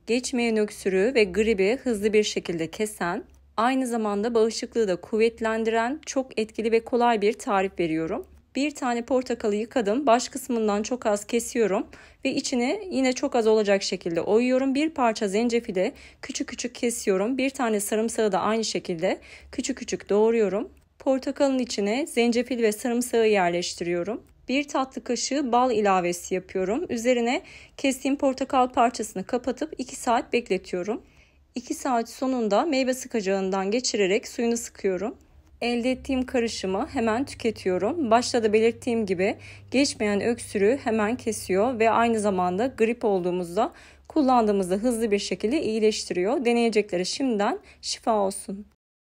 geçmeyen öksürüğü ve gribi hızlı bir şekilde kesen, aynı zamanda bağışıklığı da kuvvetlendiren çok etkili ve kolay bir tarif veriyorum. Bir tane portakalı yıkadım, baş kısmından çok az kesiyorum ve içine yine çok az olacak şekilde oyuyorum. Bir parça zencefili küçük küçük kesiyorum. Bir tane sarımsağı da aynı şekilde küçük küçük doğruyorum. Portakalın içine zencefil ve sarımsağı yerleştiriyorum. Bir tatlı kaşığı bal ilavesi yapıyorum. Üzerine kestiğim portakal parçasını kapatıp 2 saat bekletiyorum. 2 saat sonunda meyve sıkacağından geçirerek suyunu sıkıyorum. Elde ettiğim karışımı hemen tüketiyorum. Başta da belirttiğim gibi geçmeyen öksürüğü hemen kesiyor ve aynı zamanda grip olduğumuzda kullandığımızda hızlı bir şekilde iyileştiriyor. Deneyeceklere şimdiden şifa olsun.